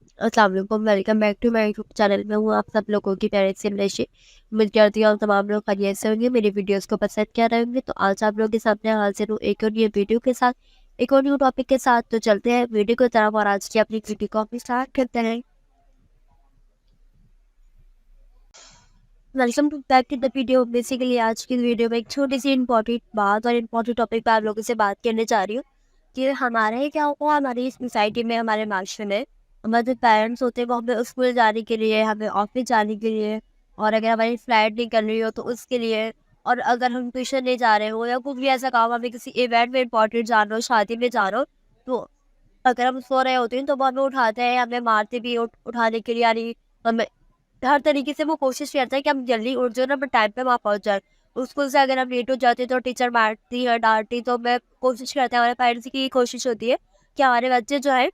अस्सलाम वालेकुम, welcome back to my YouTube channel में हूँ आप सब लोगों की प्यारी सी इंग्लिश। उम्मीद करती हूँ तमाम लोग खैरियत से होंगे, मेरी वीडियोस को पसंद कर रहे होंगे। तो आज आप लोगों के सामने हाजिर हूँ एक और न्यू वीडियो के साथ, एक और न्यू टॉपिक के साथ। तो चलते हैं वीडियो की तरफ और आज की अपनी वीडियो को हम स्टार्ट करते हैं। Welcome to back to the video. Basically आज की वीडियो में एक छोटी सी इंपॉर्टेंट बात और इम्पोर्टेंट टॉपिक पर आप लोगों से बात करने जा रही हूँ कि हमारे क्या हुआ, हमारी सोसाइटी में, हमारे माशरे में हमारे जो पेरेंट्स होते हैं वो हमें स्कूल जाने के लिए, हमें ऑफिस जाने के लिए, और अगर हमारी फ्लाइट नहीं कर रही हो तो उसके लिए, और अगर हम ट्यूशन नहीं जा रहे हो या कुछ भी ऐसा काम, हमें किसी इवेंट में इंपॉर्टेंट जाना हो, शादी में जाना हो, तो अगर हम सो रहे होते हैं तो वो हमें उठाते हैं, हमें मारते भी उठाने के लिए, यानी हमें हर तरीके से वो कोशिश करता है कि हम जल्दी उठ जाओ ना, पर टाइम पे वहाँ पहुँच जाए। स्कूल से अगर हम लेट हो जाते तो टीचर मारती है, डांटती, तो मैं कोशिश करते हैं, हमारे पेरेंट्स की कोशिश होती है कि हमारे बच्चे जो है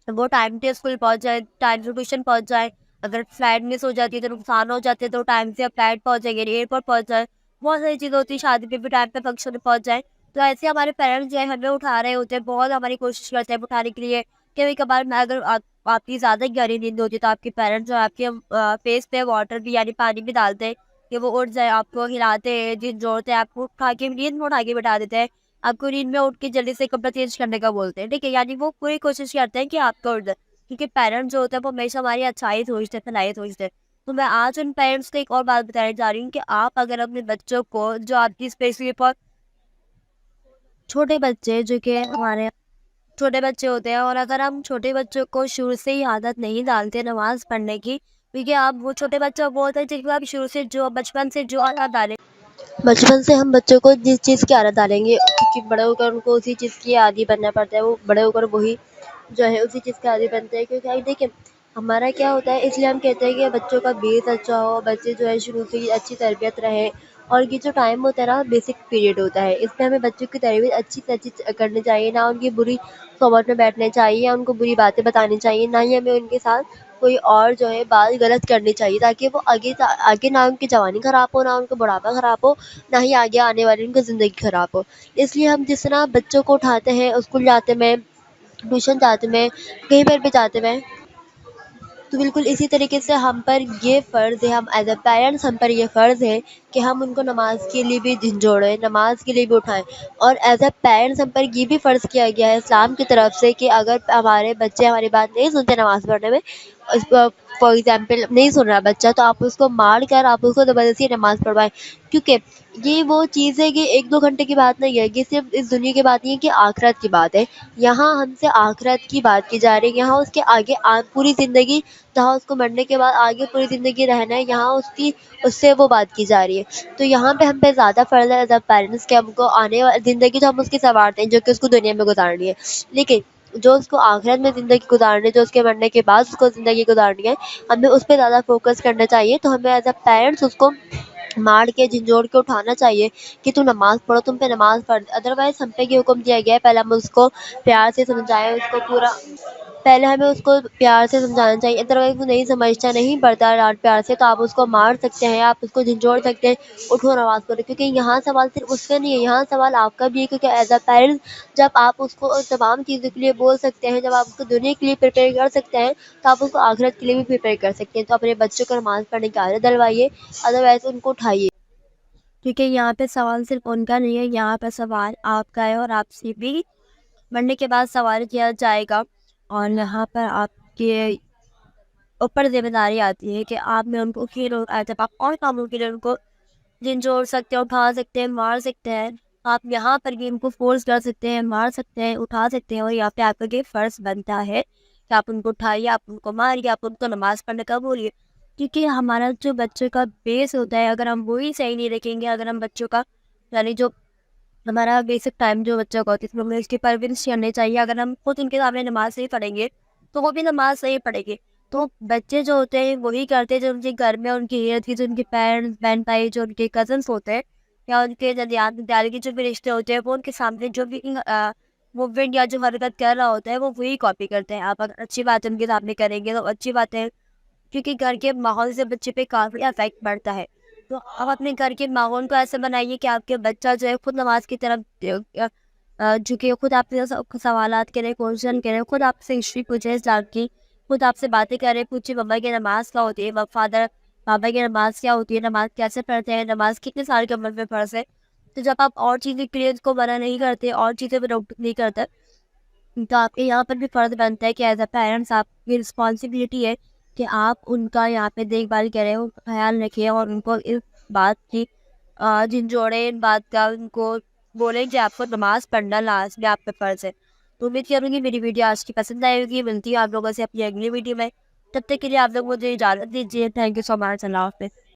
वो टाइम पे स्कूल पहुँच जाए, टाइम से ट्यूशन पहुँच जाए। अगर फ्लाइट मिस हो जाती है तो नुकसान हो जाते हैं, तो टाइम से फ्लाइट पहुँच जाएंगे, एयरपोर्ट पहुँच जाए। बहुत सारी चीज़ें होती है, शादी पे भी टाइम पे फंक्शन में पहुँच जाए। तो ऐसे हमारे पेरेंट्स जो है हमें उठा रहे होते हैं, बहुत हमारी कोशिश करते हैं उठाने के लिए। कभी कभार मैं अगर आपकी ज़्यादा गहरी नींद होती है तो आपके पेरेंट्स जो है आपके फेस पे वाटर भी, यानी पानी भी डालते हैं कि वो उठ जाए, आपको हिलाते हैं, झिझोड़ते हैं, आपको उठा के नींद में उठा के बिठा देते हैं, आपको नींद में उठ के जल्दी से कपड़ा चेंज करने का बोलते हैं, ठीक है। यानी वो पूरी कोशिश करते हैं कि आपका उठ जाए, क्योंकि पेरेंट्स जो होते हैं वो हमेशा हमारी अच्छाई सोचते हैं, भलाई सोचते हैं। तो मैं आज उन पेरेंट्स को एक और बात बताने जा रही हूँ कि आप अगर अपने बच्चों को, जो आपकी स्पेशली फॉर छोटे बच्चे, जो कि हमारे छोटे बच्चे होते हैं, और अगर हम छोटे बच्चों को शुरू से ही आदत नहीं डालते नमाज पढ़ने की, क्योंकि आप वो छोटे बच्चा वो होता है जिसको आप शुरू से, जो बचपन से जो आदत डालें, बचपन से हम बच्चों को जिस चीज़ की आदत डालेंगे, क्योंकि बड़े होकर उनको उसी चीज़ की आदी बनना पड़ता है, वो बड़े होकर वही जो है उसी चीज़ के आदी बनते हैं। क्योंकि भाई देखिए, हमारा क्या होता है, इसलिए हम कहते हैं कि बच्चों का बेस अच्छा हो, बच्चे जो है शुरू से ही अच्छी तरबियत रहे। और ये जो टाइम होता है ना, बेसिक पीरियड होता है, इसमें हमें बच्चों की तरबियत अच्छी से अच्छी करनी चाहिए, ना उनकी बुरी सोबत में बैठने चाहिए, या उनको बुरी बातें बतानी चाहिए, ना ही हमें उनके साथ कोई और जो है बात गलत करनी चाहिए, ताकि वो आगे ना उनकी जवानी ख़राब हो, ना उनका बुढ़ापा ख़राब हो, ना ही आगे आने वाली उनकी ज़िंदगी ख़राब हो। इसलिए हम जिस तरह बच्चों को उठाते हैं, स्कूल जाते में, ट्यूशन जाते में, कहीं पर भी जाते में, तो बिल्कुल इसी तरीके से हम पर ये फ़र्ज़ है, हम एज़ अ पेरेंट्स हम पर ये फ़र्ज़ है कि हम उनको नमाज़ के लिए भी झिंझोड़ें, नमाज़ के लिए भी उठाएँ। और एज़ अ पेरेंट्स हम पर ये भी फ़र्ज़ किया गया है इस्लाम की तरफ से कि अगर हमारे बच्चे हमारी बात नहीं सुनते नमाज़ पढ़ने में, फॉर एग्ज़ाम्पल नहीं सुन रहा बच्चा, तो आप उसको मार कर आप उसको ज़बरदस्ती नमाज़ पढ़वाएँ। क्योंकि ये वो चीज़ है कि 1-2 घंटे की बात नहीं है, ये सिर्फ़ इस दुनिया की बात नहीं है, कि आखिरत की बात है। यहाँ हमसे आखिरत की बात की जा रही है, यहाँ उसके आगे पूरी ज़िंदगी, जहाँ उसको मरने के बाद आगे पूरी ज़िंदगी रहना है, यहाँ उससे वो बात की जा रही है। तो यहाँ पे हम पे ज़्यादा फ़र्ज़ है एज़ अ पेरेंट्स कि हमको आने वाली ज़िंदगी तो हम उसकी सँवारते हैं, जो कि उसको दुनिया में गुज़ारनी है। लेकिन जो उसको आखिरत में ज़िंदगी गुज़ारनी है, जो उसके मरने के बाद उसको ज़िंदगी गुज़ारनी है, हमें उस पे ज़्यादा फ़ोकस करना चाहिए। तो हमें एज़ अ पेरेंट्स उसको मार के, झिंझोड़ के उठाना चाहिए कि तू नमाज़ पढ़ो, तुम पे नमाज़ पढ़। अदरवाइज़ हम पे ये हुक्म दिया गया है, पहले हम उसको प्यार से समझाएँ, उसको पूरा पहले हमें उसको प्यार से समझाना चाहिए। अदरवाइज़ वो नहीं समझता, नहीं पढ़ता डाँट प्यार से, तो आप उसको मार सकते हैं, आप उसको झिंझोड़ सकते हैं, उठो नमाज़ पढ़ो। क्योंकि यहाँ सवाल सिर्फ़ उसका नहीं है, यहाँ सवाल आपका भी है। क्योंकि एज़ अ पेरेंट्स जब आप उसको तमाम चीज़ों के लिए बोल सकते हैं, जब आप उसको दुनिया के लिए प्रिपेयर कर सकते हैं, तो आप उसको आखिरत के लिए भी प्रिपेयर कर सकते हैं। तो अपने बच्चों को नमाज़ पढ़ने की आदत डलवाइए, अदरवाइज़ उनको उठाइए। क्योंकि यहाँ पे सवाल सिर्फ उनका नहीं है, यहाँ पे सवाल आपका है, और आपसे भी मरने के बाद सवाल किया जाएगा। और यहाँ पर आपके ऊपर जिम्मेदारी आती है कि आप में उनको फिर एतबार और कामों के लिए उनको झिंझोड़ सकते हैं, उठा सकते हैं, मार सकते हैं। आप यहाँ पर भी उनको फोर्स कर सकते हैं, मार सकते हैं, उठा सकते हैं, और यहाँ पे आपका ये फ़र्ज़ बनता है कि आप उनको उठाइए, आप उनको मारिए, आप उनको नमाज़ पढ़ने का बोलिए। क्योंकि हमारा जो बच्चों का बेस होता है, अगर हम वही सही नहीं रखेंगे, अगर हम बच्चों का, यानी जो हमारा बेसिक टाइम जो बच्चों का होता है, इसमें हमें उसकी परवरिश करनी चाहिए। अगर हम खुद उनके सामने नमाज़ नहीं पढ़ेंगे तो वो भी नमाज़ नहीं पढ़ेंगे। तो बच्चे जो होते हैं वही करते हैं जो उनके घर में, उनके इर्द गिर्द, जो उनके पेरेंट्स, बहन भाई, जो उनके कजन्स होते हैं, या उनके ननिहाल के जो भी रिश्ते होते हैं, वो उनके सामने जो भी मूवमेंट या जो हरकत कर रहा होता है वो वही कॉपी करते हैं। आप अगर अच्छी बात उनके सामने करेंगे तो अच्छी बात है, क्योंकि घर के माहौल से बच्चे पे काफ़ी इफेक्ट पड़ता है। तो आप अपने घर के माहौल को ऐसे बनाइए कि आपके बच्चा जो है खुद नमाज की तरफ झुके, खुद आपसे सवालात करें, क्वेश्चन करें, खुद आपसे हिस्ट्री पूछे इस्लाम की, خود آپ سے باتیں کر رہے ہیں، پوچھے مما کی نماز کیا ہوتی ہے، فادر پاپا کی نماز کیا ہوتی ہے، نماز کیسے پڑھتے ہیں، نماز کتنے سال کی عمر میں فرض ہے. تو جب آپ اور چیزیں کلیئر کو منع نہیں کرتے، اور چیزیں پہ روک نہیں کرتے، تو آپ کے یہاں پر بھی فرض بنتا ہے کہ ایز اے پیرنٹس آپ کی رسپانسبلٹی ہے کہ آپ ان کا یہاں پہ دیکھ بھال کریں، ان کا خیال رکھیں، اور ان کو اس بات کی جھنجھوڑیں، ان بات کا ان کو بولیں کہ آپ کو نماز پڑھنا لازمی آپ پہ فرض ہے. تو امید کروں گی میری ویڈیو آج کی پسند آئے گی. ملتی ہے آپ لوگوں سے اپنی اگلی ویڈیو میں. تب تک کے لیے آپ لوگ مجھے اجازت دیجیے. تھینک یو سو مچ. اللہ حافظ.